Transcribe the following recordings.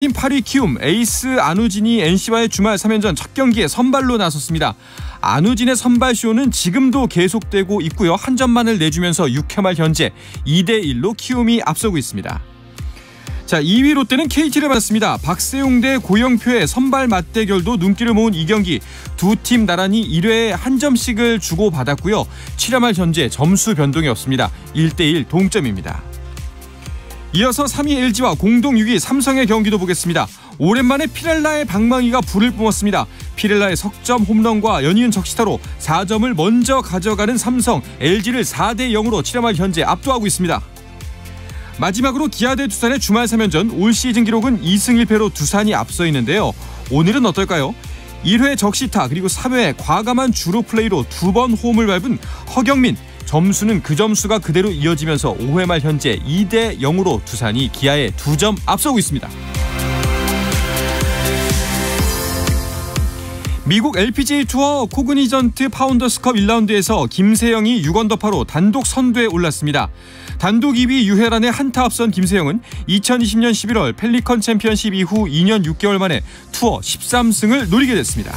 팀 8위 키움 에이스 안우진이 NC와의 주말 3연전 첫 경기에 선발로 나섰습니다. 안우진의 선발쇼는 지금도 계속되고 있고요. 한 점만을 내주면서 6회 말 현재 2대1로 키움이 앞서고 있습니다. 자, 2위 롯데는 KT를 받았습니다. 박세용 대 고영표의 선발 맞대결도 눈길을 모은 이 경기. 두 팀 나란히 1회에 한 점씩을 주고받았고요. 7회 말 현재 점수 변동이 없습니다. 1대1 동점입니다. 이어서 3위 LG와 공동 6위 삼성의 경기도 보겠습니다. 오랜만에 피렐라의 방망이가 불을 뿜었습니다. 피렐라의 석점 홈런과 연이은 적시타로 4점을 먼저 가져가는 삼성, LG를 4대0으로 7회 말 현재 압도하고 있습니다. 마지막으로 기아 대 두산의 주말 3연전, 올 시즌 기록은 2승 1패로 두산이 앞서 있는데요. 오늘은 어떨까요? 1회 적시타 그리고 3회 과감한 주루 플레이로 2번 홈을 밟은 허경민, 점수는 그 점수가 그대로 이어지면서 5회 말 현재 2대0으로 두산이 기아에 2점 앞서고 있습니다. 미국 LPGA 투어 코그니전트 파운더스컵 1라운드에서 김세영이 6언더파로 단독 선두에 올랐습니다. 단독 2위 유혜란의 한타 앞선 김세영은 2020년 11월 펠리컨 챔피언십 이후 2년 6개월 만에 투어 13승을 노리게 됐습니다.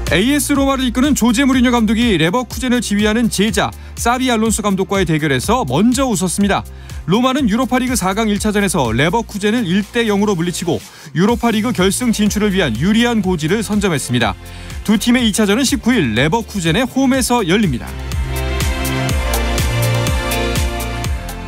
AS 로마를 이끄는 조제 무리뉴 감독이 레버쿠젠을 지휘하는 제자 사비 알론소 감독과의 대결에서 먼저 웃었습니다. 로마는 유로파리그 4강 1차전에서 레버쿠젠을 1대0으로 물리치고 유로파리그 결승 진출을 위한 유리한 고지를 선점했습니다. 두 팀의 2차전은 19일 레버쿠젠의 홈에서 열립니다.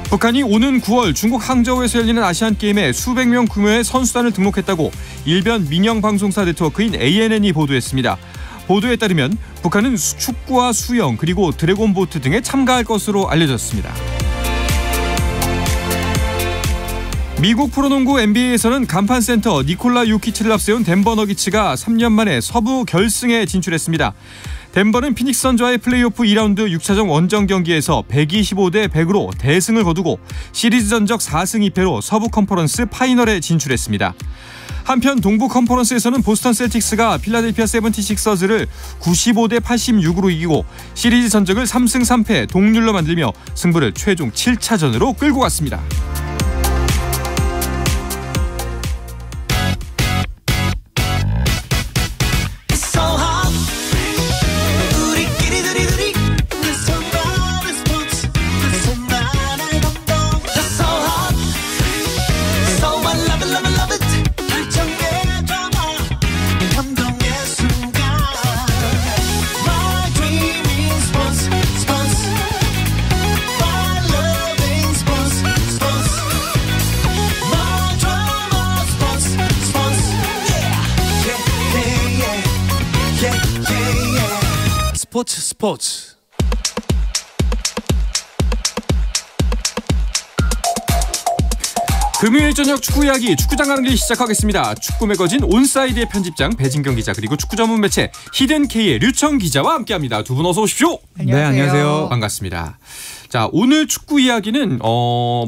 북한이 오는 9월 중국 항저우에서 열리는 아시안게임에 수백 명 규모의 선수단을 등록했다고 일변 민영방송사 네트워크인 ANN이 보도했습니다. 보도에 따르면 북한은 축구와 수영 그리고 드래곤보트 등에 참가할 것으로 알려졌습니다. 미국 프로농구 NBA에서는 간판센터 니콜라 요키치를 앞세운 덴버 너기츠가 3년 만에 서부 결승에 진출했습니다. 덴버는 피닉스 선즈와의 플레이오프 2라운드 6차전 원정 경기에서 125대 100으로 대승을 거두고 시리즈 전적 4승 2패로 서부 컨퍼런스 파이널에 진출했습니다. 한편 동부 컨퍼런스에서는 보스턴 셀틱스가 필라델피아 세븐티식서즈를 95대 86으로 이기고 시리즈 전적을 3승 3패 동률로 만들며 승부를 최종 7차전으로 끌고 갔습니다. 스포츠 금요일 저녁 축구 이야기 축구장 가는 길 시작하겠습니다. 축구 매거진 온사이드의 편집장 배진경 기자 그리고 축구 전문 매체 히든K의 류청 기자와 함께합니다. 두 분 어서 오십시오. 안녕하세요. 네, 안녕하세요. 반갑습니다. 자, 오늘 축구 이야기는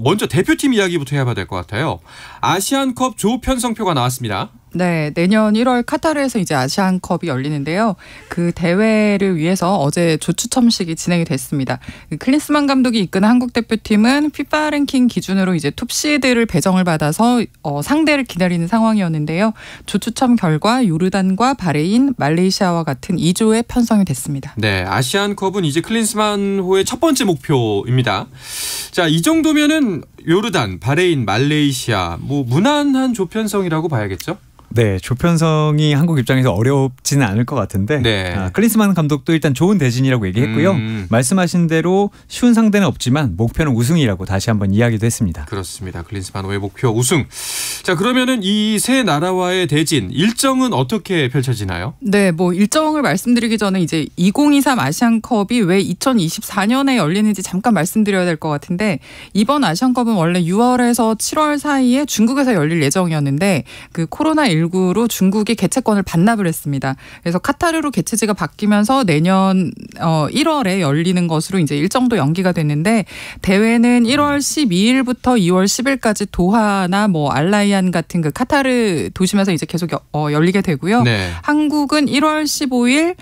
먼저 대표팀 이야기부터 해봐야 될 것 같아요. 아시안컵 조 편성표가 나왔습니다. 네, 내년 1월 카타르에서 이제 아시안컵이 열리는데요. 그 대회를 위해서 어제 조추첨식이 진행이 됐습니다. 클린스만 감독이 이끄는 한국 대표팀은 피파 랭킹 기준으로 이제 톱시드를 배정을 받아서 상대를 기다리는 상황이었는데요. 조추첨 결과 요르단과 바레인, 말레이시아와 같은 2조에 편성이 됐습니다. 네, 아시안컵은 이제 클린스만호의 첫 번째 목표입니다. 자, 이 정도면은 요르단, 바레인, 말레이시아 무난한 조편성이라고 봐야겠죠? 네, 조편성이 한국 입장에서 어렵지는 않을 것 같은데 네. 클린스만 감독도 일단 좋은 대진이라고 얘기했고요. 말씀하신 대로 쉬운 상대는 없지만 목표는 우승이라고 다시 한번 이야기도 했습니다. 그렇습니다. 클린스만호의 목표 우승. 자, 그러면은 이 세 나라와의 대진 일정은 어떻게 펼쳐지나요? 네, 일정을 말씀드리기 전에 이제 2023 아시안컵이 왜 2024년에 열리는지 잠깐 말씀드려야 될 것 같은데 이번 아시안컵은 원래 6월에서 7월 사이에 중국에서 열릴 예정이었는데 그 코로나19 코로나19로 중국이 개최권을 반납을 했습니다. 그래서 카타르로 개최지가 바뀌면서 내년 1월에 열리는 것으로 이제 일정도 연기가 됐는데 대회는 1월 12일부터 2월 10일까지 도하나 뭐 알라이안 같은 그 카타르 도심에서 이제 계속 열리게 되고요. 네. 한국은 1월 15일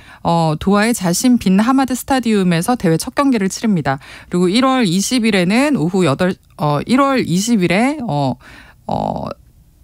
도하의 자신 빈 하마드 스타디움에서 대회 첫 경기를 치릅니다. 그리고 1월 20일에는 오후 1월 20일에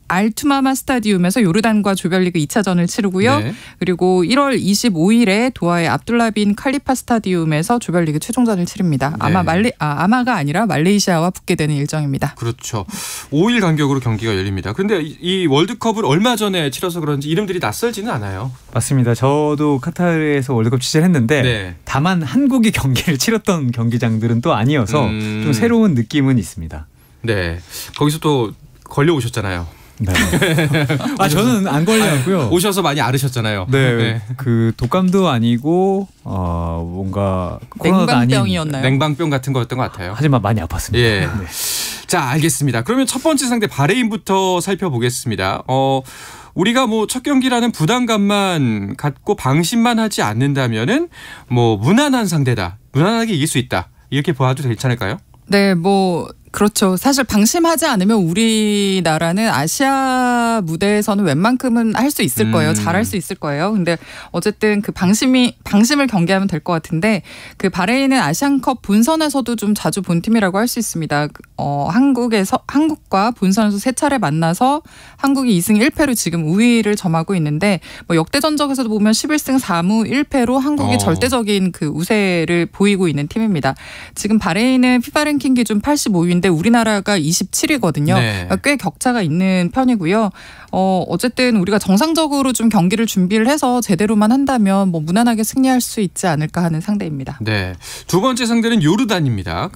알투마마 스타디움에서 요르단과 조별리그 2차전을 치르고요. 네. 그리고 1월 25일에 도하의 압둘라 빈 칼리파 스타디움에서 조별리그 최종전을 치릅니다. 아마 네. 아마가 아니라 말레이시아와 붙게 되는 일정입니다. 그렇죠. 5일 간격으로 경기가 열립니다. 그런데 이 월드컵을 얼마 전에 치러서 그런지 이름들이 낯설지는 않아요. 맞습니다. 저도 카타르에서 월드컵 취재를 했는데 네. 다만 한국이 경기를 치렀던 경기장들은 또 아니어서 좀 새로운 느낌은 있습니다. 네, 거기서 또 걸려오셨잖아요. 네. 저는 안 걸려왔고요. 오셔서 많이 앓으셨잖아요. 네, 네. 그 독감도 아니고 뭔가 코로나도 냉방병이었나요? 냉방병 같은 거였던 것 같아요. 하지만 많이 아팠습니다. 예. 네. 자, 알겠습니다. 그러면 첫 번째 상대 바레인부터 살펴보겠습니다. 우리가 뭐 첫 경기라는 부담감만 갖고 방심만 하지 않는다면은 뭐 무난한 상대다, 무난하게 이길 수 있다, 이렇게 봐도 괜찮을까요? 네, 뭐. 그렇죠. 사실 방심하지 않으면 우리나라는 아시아 무대에서는 웬만큼은 할 수 있을 거예요. 잘할 수 있을 거예요. 근데 어쨌든 그 방심을 경계하면 될 것 같은데 그 바레인은 아시안컵 본선에서도 좀 자주 본 팀이라고 할 수 있습니다. 한국과 본선에서 3차례 만나서 한국이 2승 1패로 지금 우위를 점하고 있는데 뭐 역대 전적에서도 보면 11승 4무 1패로 한국이 절대적인 그 우세를 보이고 있는 팀입니다. 지금 바레인은 피파 랭킹 기준 85위인데 우리나라가 27위거든요. 네. 그러니까 꽤 격차가 있는 편이고요. 어쨌든 우리가 정상적으로 좀 경기를 준비를 해서 제대로만 한다면 뭐 무난하게 승리할 수 있지 않을까 하는 상대입니다. 네, 두 번째 상대는 요르단입니다.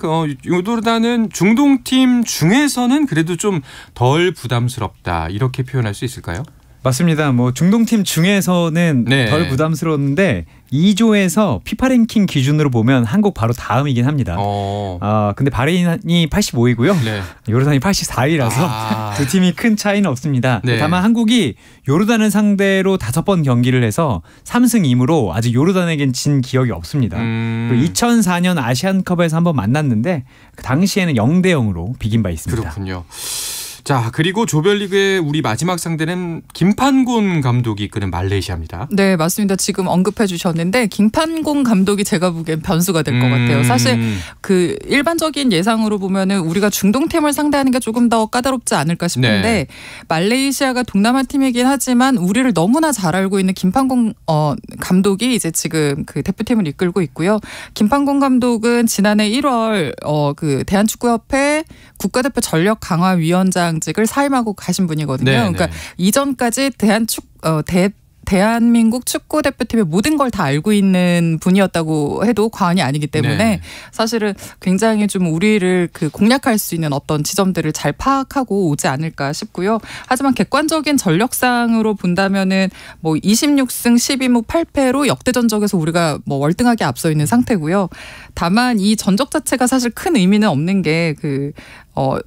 요르단은 중동팀 중에서는 그래도 좀 덜 부담스럽다, 이렇게 표현할 수 있을까요? 맞습니다. 뭐 중동팀 중에서는 네. 덜 부담스러운데 2조에서 피파 랭킹 기준으로 보면 한국 바로 다음이긴 합니다. 근데 바레인이 85위고요. 네. 요르단이 84위라서 두 팀이 큰 차이는 없습니다. 네. 다만 한국이 요르단을 상대로 5번 경기를 해서 3승 2무로 아직 요르단에겐 진 기억이 없습니다. 2004년 아시안컵에서 한번 만났는데 그 당시에는 0대0으로 비긴 바 있습니다. 그렇군요. 자, 그리고 조별리그의 우리 마지막 상대는 김판곤 감독이 이끄는 말레이시아입니다. 네, 맞습니다. 지금 언급해 주셨는데 김판곤 감독이 제가 보기엔 변수가 될 것 같아요. 사실 그 일반적인 예상으로 보면은 우리가 중동팀을 상대하는 게 조금 더 까다롭지 않을까 싶은데 네. 말레이시아가 동남아 팀이긴 하지만 우리를 너무나 잘 알고 있는 김판곤 감독이 이제 지금 그 대표팀을 이끌고 있고요. 김판곤 감독은 지난해 1월 그 대한축구협회 국가대표 전력 강화 위원장직을 사임하고 가신 분이거든요. 네, 그러니까 네. 이전까지 대한민국 축구 대표팀의 모든 걸 다 알고 있는 분이었다고 해도 과언이 아니기 때문에 네. 사실은 굉장히 좀 우리를 그 공략할 수 있는 어떤 지점들을 잘 파악하고 오지 않을까 싶고요. 하지만 객관적인 전력상으로 본다면은 뭐 26승 12무 8패로 역대 전적에서 우리가 뭐 월등하게 앞서 있는 상태고요. 다만 이 전적 자체가 사실 큰 의미는 없는 게 그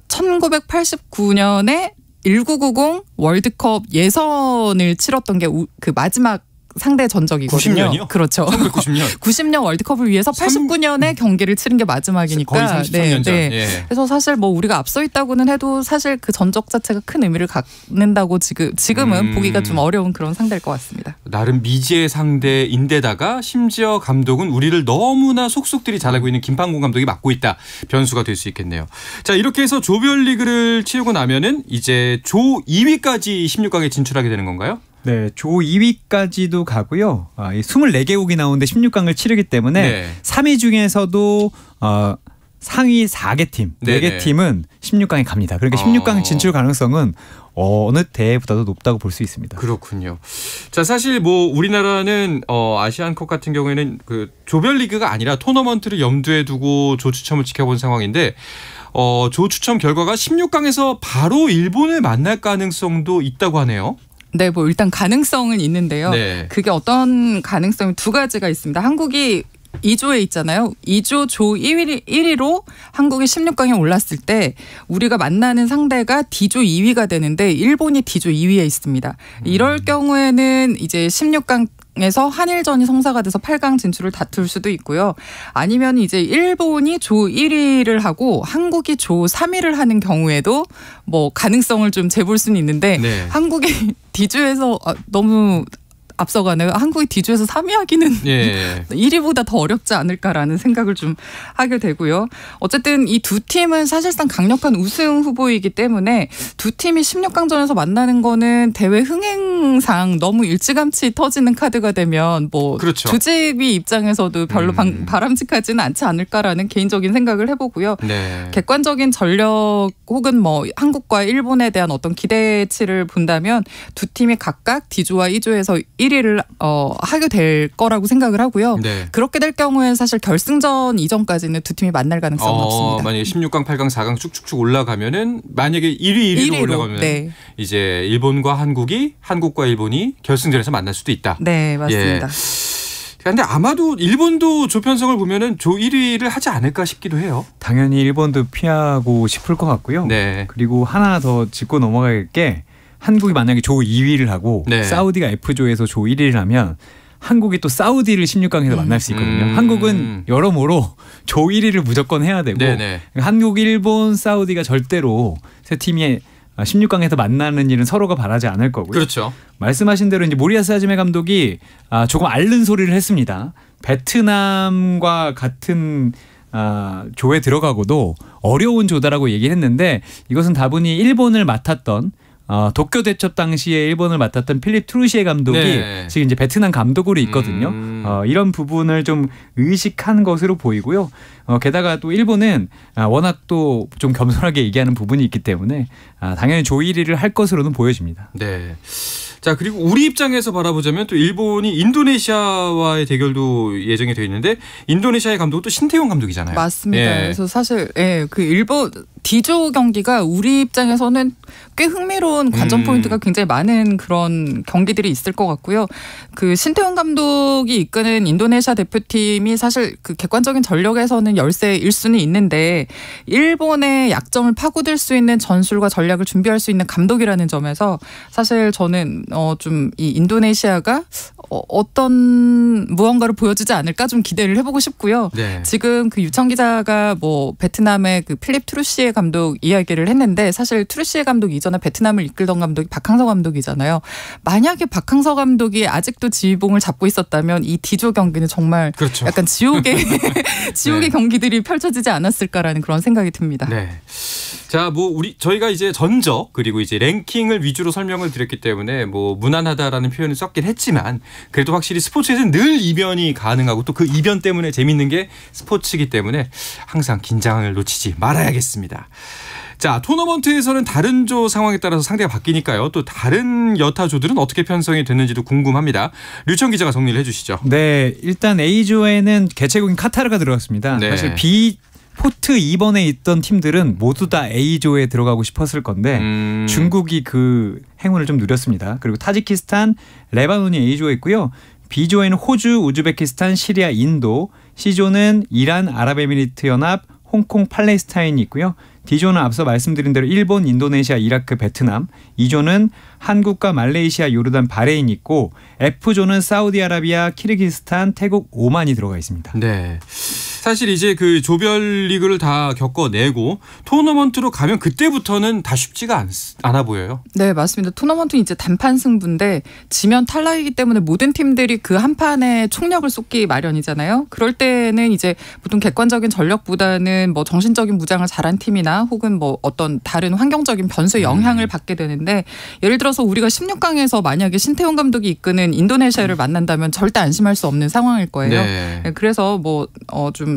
1989년에 1990 월드컵 예선을 치렀던 게 그 마지막 상대 전적이거든요. 90년이요? 그렇죠. 1990년. 90년 월드컵을 위해서 89년에 경기를 치른 게 마지막이니까. 거의 33년 전. 네. 예. 그래서 사실 뭐 우리가 앞서 있다고는 해도 사실 그 전적 자체가 큰 의미를 갖는다고 지금은 보기가 좀 어려운 그런 상대일 것 같습니다. 나름 미지의 상대인데다가 심지어 감독은 우리를 너무나 속속들이 잘 알고 있는 김판곤 감독이 맡고 있다. 변수가 될 수 있겠네요. 자, 이렇게 해서 조별리그를 치르고 나면은 이제 조 2위까지 16강에 진출하게 되는 건가요? 네, 조 2위까지도 가고요. 24개국이 나오는데 16강을 치르기 때문에 네. 3위 중에서도 상위 4개 팀, 4개 팀은 16강에 갑니다. 그러니까 16강 진출 가능성은 어느 대회보다도 높다고 볼 수 있습니다. 그렇군요. 자, 사실 뭐 우리나라는 아시안컵 같은 경우에는 그 조별리그가 아니라 토너먼트를 염두에 두고 조 추첨을 지켜본 상황인데 조 추첨 결과가 16강에서 바로 일본을 만날 가능성도 있다고 하네요. 네, 뭐 일단 가능성은 있는데요. 네. 그게 어떤 가능성이 두 가지가 있습니다. 한국이 2조에 있잖아요. 2조 조 1위로 한국이 16강에 올랐을 때 우리가 만나는 상대가 D조 2위가 되는데 일본이 D조 2위에 있습니다. 이럴 경우에는 이제 16강에서 한일전이 성사가 돼서 8강 진출을 다툴 수도 있고요. 아니면 이제 일본이 조 1위를 하고 한국이 조 3위를 하는 경우에도 뭐 가능성을 좀 재볼 수는 있는데 네. 한국이 D조에서 너무 앞서가네요. 한국이 D조에서 3위 하기는 예. 1위보다 더 어렵지 않을까라는 생각을 좀 하게 되고요. 어쨌든 이 두 팀은 사실상 강력한 우승 후보이기 때문에 두 팀이 16강전에서 만나는 거는 대회 흥행상 너무 일찌감치 터지는 카드가 되면 뭐 그렇죠. 조직위 입장에서도 별로 바람직하지는 않지 않을까라는 개인적인 생각을 해보고요. 네. 객관적인 전력 혹은 뭐 한국과 일본에 대한 어떤 기대치를 본다면 두 팀이 각각 D조와 E조에서 1위를 하게 될 거라고 생각을 하고요. 네. 그렇게 될 경우에 사실 결승전 이전까지는 두 팀이 만날 가능성은 없습니다. 만약에 16강, 8강, 4강 쭉쭉쭉 올라가면은 만약에 1위로 올라가면 네. 이제 일본과 한국이 한국과 일본이 결승전에서 만날 수도 있다. 네, 맞습니다. 그런데 아마도 일본도 조편성을 보면은 조 1위를 하지 않을까 싶기도 해요. 당연히 일본도 피하고 싶을 것 같고요. 네. 그리고 하나 더 짚고 넘어갈 게 한국이 만약에 조 2위를 하고 네. 사우디가 F조에서 조 1위를 하면 한국이 또 사우디를 16강에서 만날 수 있거든요. 한국은 여러모로 조 1위를 무조건 해야 되고 네네. 한국, 일본, 사우디가 절대로 세 팀이 16강에서 만나는 일은 서로가 바라지 않을 거고요. 그렇죠. 말씀하신 대로 이제 모리야스 하지메 감독이 조금 앓는 소리를 했습니다. 베트남과 같은 조에 들어가고도 어려운 조다라고 얘기했는데 이것은 다분히 일본을 맡았던 도쿄 대첩 당시에 일본을 맡았던 필립 트루시에 감독이 네. 지금 이제 베트남 감독으로 있거든요. 이런 부분을 좀 의식한 것으로 보이고요. 게다가 또 일본은 워낙 또 좀 겸손하게 얘기하는 부분이 있기 때문에 당연히 조 1위를 할 것으로는 보여집니다. 네. 자, 그리고 우리 입장에서 바라보자면 또 일본이 인도네시아와의 대결도 예정이 되어 있는데 인도네시아의 감독은 또 신태용 감독이잖아요. 맞습니다. 예. 그래서 사실 그 일본 D조 경기가 우리 입장에서는 꽤 흥미로운 관전 포인트가 굉장히 많은 그런 경기들이 있을 것 같고요. 그 신태용 감독이 이끄는 인도네시아 대표팀이 사실 그 객관적인 전력에서는 열세 1순위 있는데 일본의 약점을 파고들 수 있는 전술과 전략을 준비할 수 있는 감독이라는 점에서 사실 저는 좀 이 인도네시아가 어떤 무언가를 보여주지 않을까 좀 기대를 해보고 싶고요. 네. 지금 그 유청 기자가 뭐 베트남의 그 필립 트루시에 감독 이야기를 했는데 사실 트루시에 감독 이전에 베트남을 이끌던 감독이 박항서 감독이잖아요. 만약에 박항서 감독이 아직도 지휘봉을 잡고 있었다면 이 D조 경기는 정말 그렇죠. 약간 지옥의 네. 경기들이 펼쳐지지 않았을까라는 그런 생각이 듭니다. 네. 자, 뭐 저희가 이제 전적 그리고 이제 랭킹을 위주로 설명을 드렸기 때문에 뭐 무난하다라는 표현을 썼긴 했지만 그래도 확실히 스포츠에서는 늘 이변이 가능하고 또 그 이변 때문에 재밌는 게 스포츠이기 때문에 항상 긴장을 놓치지 말아야겠습니다. 자, 토너먼트에서는 다른 조 상황에 따라서 상대가 바뀌니까요. 또 다른 여타 조들은 어떻게 편성이 됐는지도 궁금합니다. 류청 기자가 정리를 해주시죠. 네, 일단 A조에는 개최국인 카타르가 들어갔습니다. 네. 사실 포트 2번에 있던 팀들은 모두 다 A조에 들어가고 싶었을 건데 중국이 그 행운을 좀 누렸습니다. 그리고 타지키스탄, 레바논이 A조에 있고요. B조에는 호주, 우즈베키스탄, 시리아, 인도, C조는 이란, 아랍에미리트 연합, 홍콩, 팔레스타인이 있고요. D조는 앞서 말씀드린 대로 일본, 인도네시아, 이라크, 베트남, E조는 한국과 말레이시아, 요르단, 바레인이 있고 F조는 사우디아라비아, 키르기스탄, 태국, 오만이 들어가 있습니다. 네. 사실 이제 그 조별 리그를 다 겪어내고 토너먼트로 가면 그때부터는 다 쉽지가 않아 보여요. 네, 맞습니다. 토너먼트는 이제 단판 승부인데 지면 탈락이기 때문에 모든 팀들이 그 한 판에 총력을 쏟기 마련이잖아요. 그럴 때는 이제 보통 객관적인 전력보다는 뭐 정신적인 무장을 잘한 팀이나 혹은 뭐 어떤 다른 환경적인 변수의 영향을 받게 되는데 예를 들어서 우리가 16강에서 만약에 신태용 감독이 이끄는 인도네시아를 만난다면 절대 안심할 수 없는 상황일 거예요. 네. 그래서 뭐 좀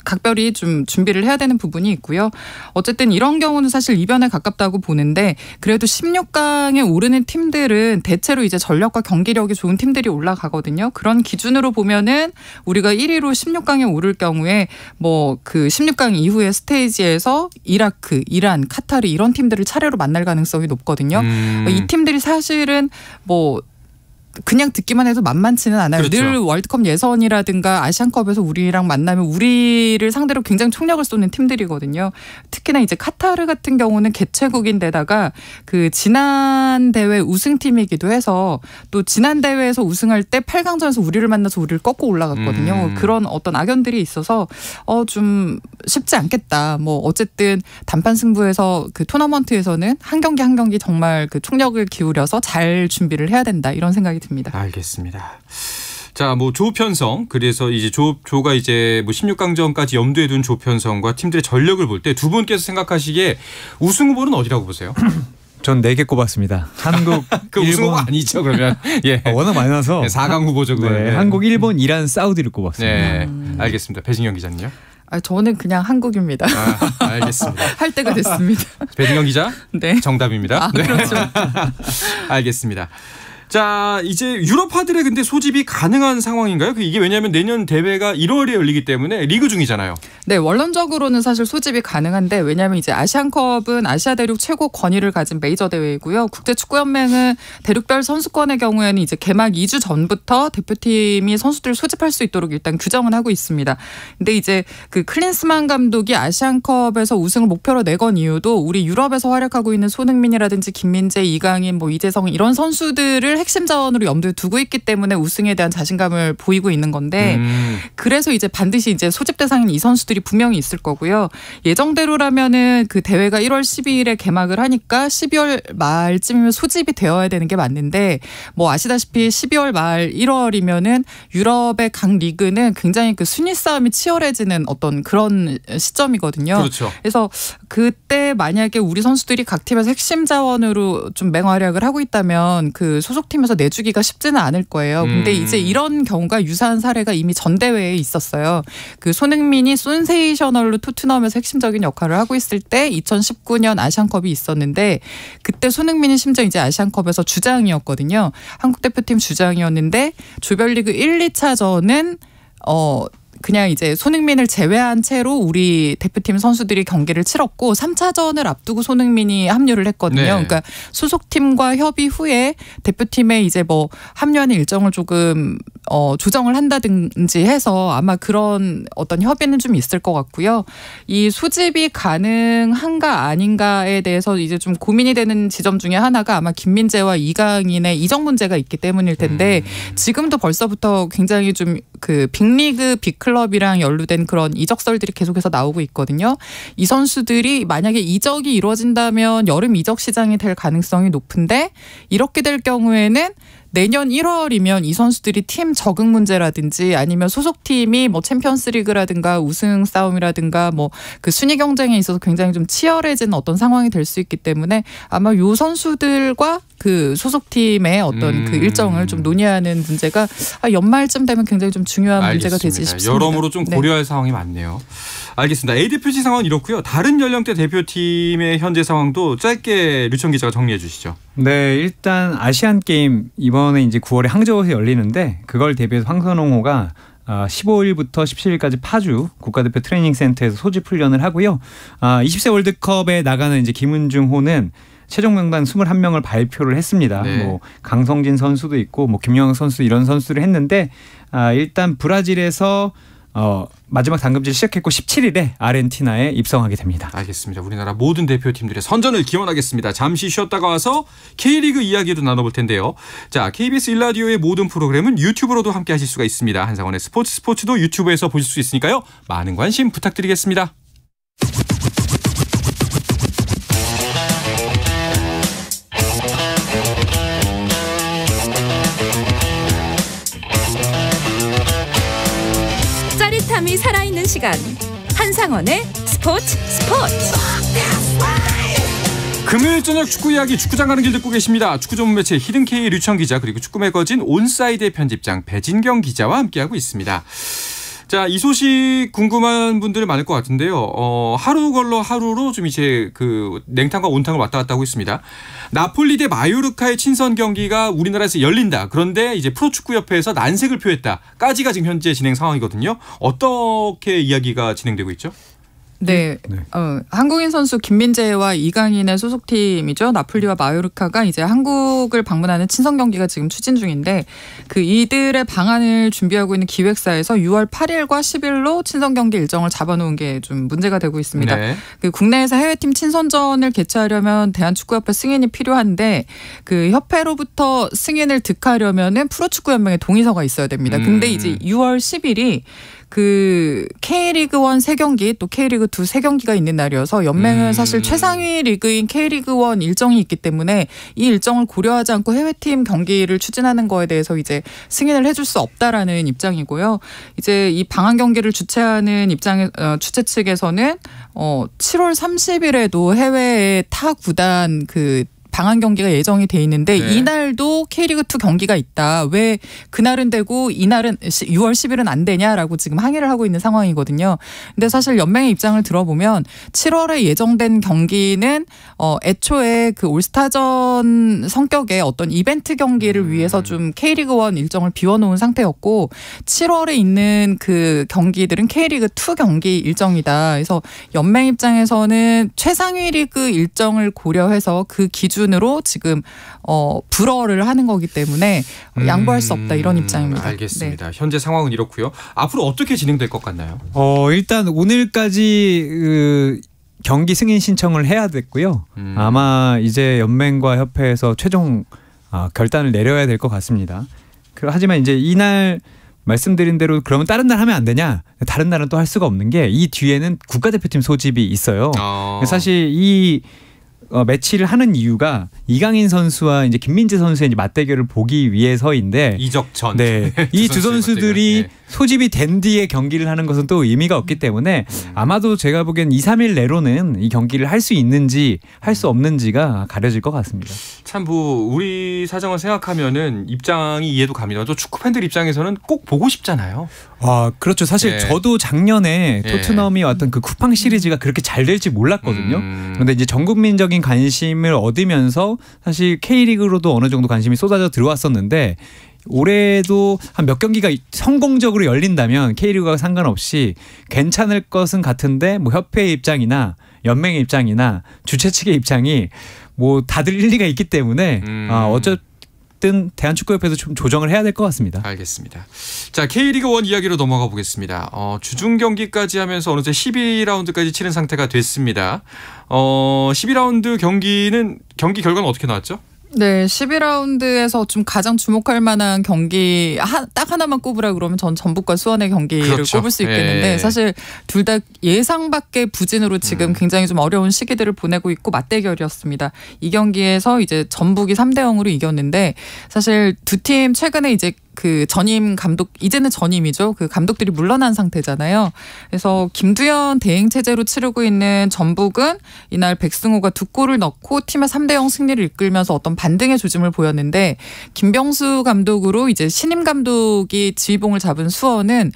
각별히 좀 준비를 해야 되는 부분이 있고요. 어쨌든 이런 경우는 사실 이변에 가깝다고 보는데 그래도 16강에 오르는 팀들은 대체로 이제 전력과 경기력이 좋은 팀들이 올라가거든요. 그런 기준으로 보면은 우리가 1위로 16강에 오를 경우에 뭐 그 16강 이후의 스테이지에서 이라크, 이란, 카타르 이런 팀들을 차례로 만날 가능성이 높거든요. 이 팀들이 사실은 뭐 그냥 듣기만 해도 만만치는 않아요. 그렇죠. 늘 월드컵 예선이라든가 아시안컵에서 우리랑 만나면 우리를 상대로 굉장히 총력을 쏘는 팀들이거든요. 특히나 이제 카타르 같은 경우는 개최국인데다가 그 지난 대회 우승팀이기도 해서 또 지난 대회에서 우승할 때 8강전에서 우리를 만나서 우리를 꺾고 올라갔거든요. 그런 어떤 악연들이 있어서 좀 쉽지 않겠다. 뭐 어쨌든 단판 승부에서 그 토너먼트에서는 한 경기 한 경기 정말 그 총력을 기울여서 잘 준비를 해야 된다. 이런 생각이 듭니다. 알겠습니다. 자, 뭐 조 편성, 그래서 이제 조가 이제 뭐 16강전까지 염두에 둔 조 편성과 팀들의 전력을 볼 때 두 분께서 생각하시기에 우승 후보는 어디라고 보세요? 전 4개 꼽았습니다. 한국, 그 우승 후보 아니죠, 그러면. 예. 워낙 많이 나서. 4강 후보죠, 그거는. 네, 한국, 일본, 이란, 사우디를 꼽았습니다. 네, 알겠습니다. 배진경 기자님요? 저는 그냥 한국입니다. 알겠습니다. 할 때가 됐습니다. 배진경 기자? 네. 정답입니다. 네. 그렇죠. 알겠습니다. 자, 이제 유럽파들의 근데 소집이 가능한 상황인가요? 이게 왜냐하면 내년 대회가 1월에 열리기 때문에 리그 중이잖아요. 네, 원론적으로는 사실 소집이 가능한데 왜냐하면 이제 아시안컵은 아시아 대륙 최고 권위를 가진 메이저 대회이고요. 국제축구연맹은 대륙별 선수권의 경우에는 이제 개막 2주 전부터 대표팀이 선수들을 소집할 수 있도록 일단 규정은 하고 있습니다. 근데 이제 그 클린스만 감독이 아시안컵에서 우승을 목표로 내건 이유도 우리 유럽에서 활약하고 있는 손흥민이라든지 김민재, 이강인, 뭐 이재성 이런 선수들을 핵심 자원으로 염두에 두고 있기 때문에 우승에 대한 자신감을 보이고 있는 건데 그래서 이제 반드시 이제 소집 대상인 이 선수들이 분명히 있을 거고요. 예정대로라면은 그 대회가 1월 12일에 개막을 하니까 12월 말쯤이면 소집이 되어야 되는 게 맞는데 뭐 아시다시피 12월 말 1월이면은 유럽의 각 리그는 굉장히 그 순위 싸움이 치열해지는 어떤 그런 시점이거든요. 그렇죠. 그래서 그때 만약에 우리 선수들이 각 팀에서 핵심 자원으로 좀 맹활약을 하고 있다면 그 소속팀에서 내주기가 쉽지는 않을 거예요. 근데 이제 이런 경우가 유사한 사례가 이미 전 대회에 있었어요. 그 손흥민이 센세이셔널로 토트넘에서 핵심적인 역할을 하고 있을 때 2019년 아시안컵이 있었는데 그때 손흥민이 심지어 이제 아시안컵에서 주장이었거든요. 한국 대표팀 주장이었는데 조별리그 1, 2차전은 그냥 이제 손흥민을 제외한 채로 우리 대표팀 선수들이 경기를 치렀고 3차전을 앞두고 손흥민이 합류를 했거든요. 네. 그러니까 소속팀과 협의 후에 대표팀에 이제 뭐 합류하는 일정을 조금 조정을 한다든지 해서 아마 그런 어떤 협의는 좀 있을 것 같고요. 이 소집이 가능한가 아닌가에 대해서 이제 좀 고민이 되는 지점 중에 하나가 아마 김민재와 이강인의 이적 문제가 있기 때문일 텐데 지금도 벌써부터 굉장히 좀 그 빅리그 빅클럽이랑 연루된 그런 이적설들이 계속해서 나오고 있거든요. 이 선수들이 만약에 이적이 이루어진다면 여름 이적 시장이 될 가능성이 높은데 이렇게 될 경우에는 내년 1월이면 이 선수들이 팀 적응 문제라든지 아니면 소속팀이 뭐 챔피언스리그라든가 우승 싸움이라든가 뭐 그 순위 경쟁에 있어서 굉장히 좀 치열해지는 어떤 상황이 될 수 있기 때문에 아마 요 선수들과 그 소속팀의 어떤 그 일정을 좀 논의하는 문제가 연말쯤 되면 굉장히 좀 중요한 문제가 되지 싶습니다. 여러모로 좀 고려할 네. 상황이 많네요. 알겠습니다. A대표팀 상황은 이렇고요. 다른 연령대 대표팀의 현재 상황도 짧게 류청 기자가 정리해 주시죠. 네, 일단 아시안 게임 이번에 이제 9월에 항저우에서 열리는데 그걸 대비해서 황선홍호가 15일부터 17일까지 파주 국가대표 트레이닝 센터에서 소집 훈련을 하고요. 20세 월드컵에 나가는 이제 김은중호는 최종 명단 21명을 발표를 했습니다. 네. 뭐 강성진 선수도 있고 뭐 김영학 선수 이런 선수를 했는데 일단 브라질에서 마지막 당금질 시작했고 17일에 아르헨티나에 입성하게 됩니다. 알겠습니다. 우리나라 모든 대표팀들의 선전을 기원하겠습니다. 잠시 쉬었다가 와서 K리그 이야기도 나눠볼 텐데요. 자, KBS 1라디오의 모든 프로그램은 유튜브로도 함께 하실 수가 있습니다. 한상원의 스포츠도 유튜브에서 보실 수 있으니까요. 많은 관심 부탁드리겠습니다. 짜릿함이 살아있는 시간 한상원의 스포츠 금요일 저녁 축구 이야기 축구장 가는 길 듣고 계십니다. 축구 전문 매체 히든K의 류청 기자 그리고 축구 매거진 온사이드의 편집장 배진경 기자와 함께하고 있습니다. 자, 이 소식 궁금한 분들이 많을 것 같은데요. 하루 걸러 하루로 좀 이제 그 냉탕과 온탕을 왔다 갔다 하고 있습니다. 나폴리 대 마요르카의 친선 경기가 우리나라에서 열린다. 그런데 이제 프로축구협회에서 난색을 표했다까지가 지금 현재 진행 상황이거든요. 어떻게 이야기가 진행되고 있죠? 네, 네. 한국인 선수 김민재와 이강인의 소속팀이죠. 나폴리와 마요르카가 이제 한국을 방문하는 친선 경기가 지금 추진 중인데 그 이들의 방안을 준비하고 있는 기획사에서 6월 8일과 10일로 친선 경기 일정을 잡아놓은 게 좀 문제가 되고 있습니다. 네. 그 국내에서 해외팀 친선전을 개최하려면 대한축구협회 승인이 필요한데 그 협회로부터 승인을 득하려면은 프로축구연맹의 동의서가 있어야 됩니다. 근데 이제 6월 10일이 그 K리그 1 3경기 또 K리그 2 3경기가 있는 날이어서 연맹은 사실 최상위 리그인 K리그 1 일정이 있기 때문에 이 일정을 고려하지 않고 해외팀 경기를 추진하는 거에 대해서 이제 승인을 해줄 수 없다라는 입장이고요. 이제 이 방한 경기를 주최하는 주최 측에서는 7월 30일에도 해외의 타 구단 그 방한 경기가 예정이 돼 있는데 네. 이날도 K리그2 경기가 있다. 왜 그날은 되고 이날은 6월 10일은 안 되냐라고 지금 항의를 하고 있는 상황이거든요. 근데 사실 연맹의 입장을 들어보면 7월에 예정된 경기는 애초에 그 올스타전 성격의 어떤 이벤트 경기를 위해서 좀 K리그1 일정을 비워놓은 상태였고 7월에 있는 그 경기들은 K리그2 경기 일정이다. 그래서 연맹 입장에서는 최상위 리그 일정을 고려해서 그 기준으로 지금 불어를 하는 거기 때문에 양보할 수 없다 이런 입장입니다. 알겠습니다. 네. 현재 상황은 이렇고요. 앞으로 어떻게 진행될 것 같나요? 일단 오늘까지 경기 승인 신청을 해야 됐고요. 아마 이제 연맹과 협회에서 최종 결단을 내려야 될 것 같습니다. 하지만 이제 이날 말씀드린 대로 그러면 다른 날 하면 안 되냐? 다른 날은 또 할 수가 없는 게 이 뒤에는 국가대표팀 소집이 있어요. 사실 이 매치를 하는 이유가 이강인 선수와 이제 김민재 선수의 이제 맞대결을 보기 위해서인데 이적전. 네. 이 두 선수들이 소집이 된 뒤에 경기를 하는 것은 또 의미가 없기 때문에 아마도 제가 보기엔 2, 3일 내로는 이 경기를 할 수 있는지 할 수 없는지가 가려질 것 같습니다. 참 우리 사정을 생각하면은 입장이 이해도 갑니다. 또 축구 팬들 입장에서는 꼭 보고 싶잖아요. 그렇죠. 사실 저도 작년에 토트넘이 왔던 그 쿠팡 시리즈가 그렇게 잘 될지 몰랐거든요. 그런데 이제 전 국민적인 관심을 얻으면서 사실 K리그로도 어느 정도 관심이 쏟아져 들어왔었는데 올해도 한 몇 경기가 성공적으로 열린다면 K리그와 상관없이 괜찮을 것은 같은데 뭐 협회의 입장이나 연맹의 입장이나 주최 측의 입장이 뭐 다들 일리가 있기 때문에 어쨌든 대한축구협회에서 좀 조정을 해야 될 것 같습니다. 알겠습니다. 자, K리그 1 이야기로 넘어가 보겠습니다. 주중 경기까지 하면서 어느새 12라운드까지 치른 상태가 됐습니다. 12라운드 경기 결과는 어떻게 나왔죠? 네, 12라운드에서 좀 가장 주목할 만한 경기 딱 하나만 꼽으라 그러면 전 전북과 수원의 경기를 그렇죠. 꼽을 수 있겠는데 사실 둘 다 예상 밖의 부진으로 지금 굉장히 좀 어려운 시기들을 보내고 있고 맞대결이었습니다. 이 경기에서 이제 전북이 3대 0으로 이겼는데 사실 두 팀 최근에 이제 그 전임 감독 이제는 전임이죠. 그 감독들이 물러난 상태잖아요. 그래서 김두현 대행 체제로 치르고 있는 전북은 이날 백승호가 2골을 넣고 팀의 3대 0 승리를 이끌면서 어떤 반등의 조짐을 보였는데 김병수 감독으로 이제 신임 감독이 지휘봉을 잡은 수원은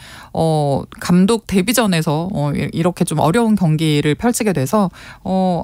감독 데뷔전에서 이렇게 좀 어려운 경기를 펼치게 돼서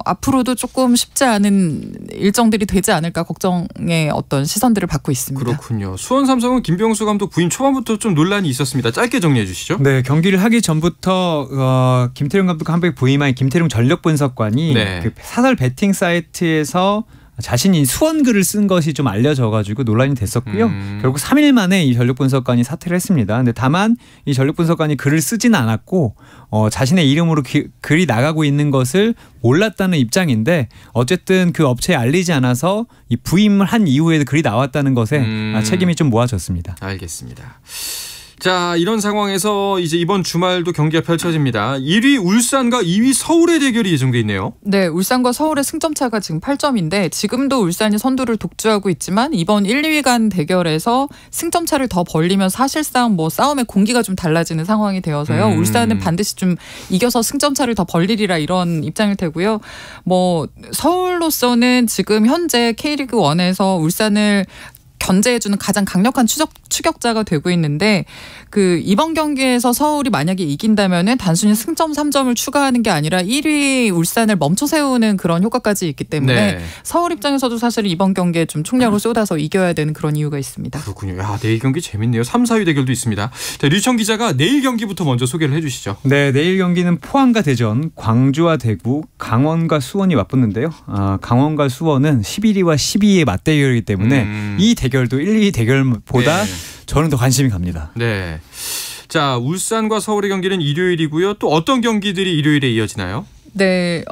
앞으로도 조금 쉽지 않은 일정들이 되지 않을까 걱정의 어떤 시선들을 받고 있습니다. 그렇군요. 수원 삼성은 김병수 감독 부임 초반부터 좀 논란이 있었습니다. 짧게 정리해 주시죠. 네, 경기를 하기 전부터 김태룡 감독 한백 부임한 김태룡 전력 분석관이 그 사설 베팅 사이트에서 자신이 수원 글을 쓴 것이 좀 알려져가지고 논란이 됐었고요. 결국 3일 만에 이 전력 분석관이 사퇴를 했습니다. 근데 다만 이 전력 분석관이 글을 쓰지는 않았고 자신의 이름으로 글이 나가고 있는 것을 몰랐다는 입장인데 어쨌든 그 업체에 알리지 않아서 이 부임을 한 이후에 글이 나왔다는 것에 책임이 좀 모아졌습니다. 알겠습니다. 자, 이런 상황에서 이제 이번 주말도 경기가 펼쳐집니다. 1위 울산과 2위 서울의 대결이 예정돼 있네요. 네, 울산과 서울의 승점차가 지금 8점인데 지금도 울산이 선두를 독주하고 있지만 이번 1, 2위 간 대결에서 승점차를 더 벌리면 사실상 뭐 싸움의 공기가 좀 달라지는 상황이 되어서요. 울산은 반드시 좀 이겨서 승점차를 더 벌리리라 이런 입장일 테고요. 뭐 서울로서는 지금 현재 K리그 1에서 울산을 견제해주는 가장 강력한 추격자가 되고 있는데 그 이번 경기에서 서울이 만약에 이긴다면은 단순히 승점 3점을 추가하는 게 아니라 1위 울산을 멈춰 세우는 그런 효과까지 있기 때문에 네. 서울 입장에서도 사실 이번 경기에 좀 총력을 쏟아서 이겨야 되는 그런 이유가 있습니다. 그렇군요. 야, 내일 경기 재밌네요. 3, 4위 대결도 있습니다. 자, 류청 기자가 내일 경기부터 먼저 소개를 해주시죠. 네, 내일 경기는 포항과 대전, 광주와 대구, 강원과 수원이 맞붙는데요. 강원과 수원은 11위와 12위의 맞대결이기 때문에 이 대결도 1, 2위 대결보다 네. 저는 더 관심이 갑니다. 네. 자, 울산과 서울의 경기는 일요일이고요. 또 어떤 경기들이 일요일에 이어지나요? 네,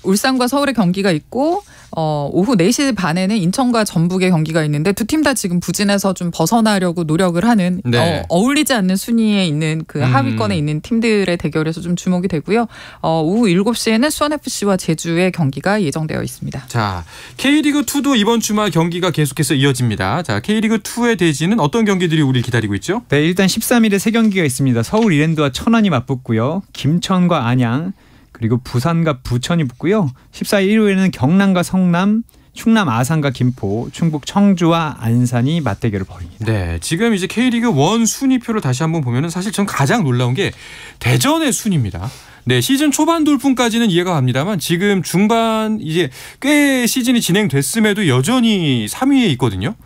울산과 서울의 경기가 있고 오후 4시 반에는 인천과 전북의 경기가 있는데 두 팀 다 지금 부진에서 좀 벗어나려고 노력을 하는 네. 어울리지 않는 순위에 있는 그 하위권에 있는 팀들의 대결에서 좀 주목이 되고요. 오후 7시에는 수원FC와 제주의 경기가 예정되어 있습니다. 자, K리그2도 이번 주말 경기가 계속해서 이어집니다. 자, K리그2의 대진은 어떤 경기들이 우리를 기다리고 있죠? 네, 일단 13일에 3경기가 있습니다. 서울 이랜드와 천안이 맞붙고요. 김천과 안양, 그리고 부산과 부천이 붙고요. 14일 일요일에는 경남과 성남, 충남 아산과 김포, 충북 청주와 안산이 맞대결을 벌입니다. 네, 지금 이제 K리그1 순위표를 다시 한번 보면은 사실 전 가장 놀라운 게 대전의 순위입니다. 네, 시즌 초반 돌풍까지는 이해가 갑니다만 지금 중반 이제 꽤 시즌이 진행됐음에도 여전히 3위에 있거든요.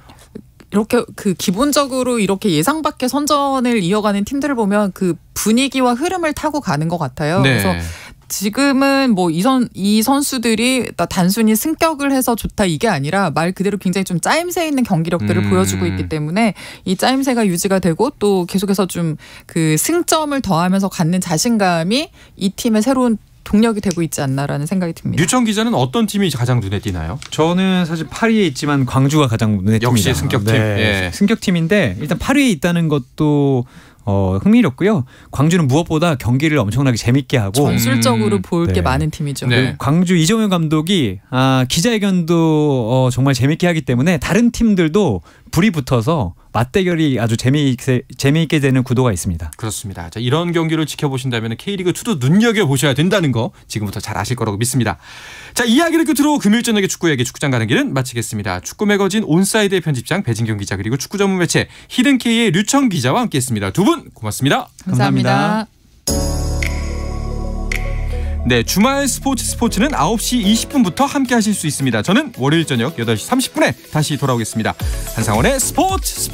이렇게 그 기본적으로 이렇게 예상 밖의 선전을 이어가는 팀들을 보면 그 분위기와 흐름을 타고 가는 것 같아요. 네. 그래서 지금은 뭐 이 선수들이 단순히 승격을 해서 좋다 이게 아니라 말 그대로 굉장히 좀 짜임새 있는 경기력들을 보여주고 있기 때문에 이 짜임새가 유지가 되고 또 계속해서 좀 그 승점을 더하면서 갖는 자신감이 이 팀의 새로운 동력이 되고 있지 않나라는 생각이 듭니다. 류청 기자는 어떤 팀이 가장 눈에 띄나요? 저는 사실 8위에 있지만 광주가 가장 눈에 띕니다. 역시 승격팀. 네, 예. 승격팀인데 일단 8위에 있다는 것도 흥미롭고요. 광주는 무엇보다 경기를 엄청나게 재밌게 하고 전술적으로 볼 게 네. 많은 팀이죠. 네. 광주 이정효 감독이 기자회견도 정말 재밌게 하기 때문에 다른 팀들도 불이 붙어서 맞대결이 아주 재미있게 되는 구도가 있습니다. 그렇습니다. 자, 이런 경기를 지켜보신다면 K리그2도 눈여겨보셔야 된다는 거 지금부터 잘 아실 거라고 믿습니다. 자, 이야기를 끝으로 금요일 저녁에 축구 얘기 축구장 가는 길은 마치겠습니다. 축구 매거진 온사이드의 편집장 배진경 기자 그리고 축구 전문 매체 히든K의 류청 기자와 함께했습니다. 두 분 고맙습니다. 감사합니다. 네, 주말 스포츠는 9시 20분부터 함께 하실 수 있습니다. 저는 월요일 저녁 8시 30분에 다시 돌아오겠습니다. 한상원의 스포츠.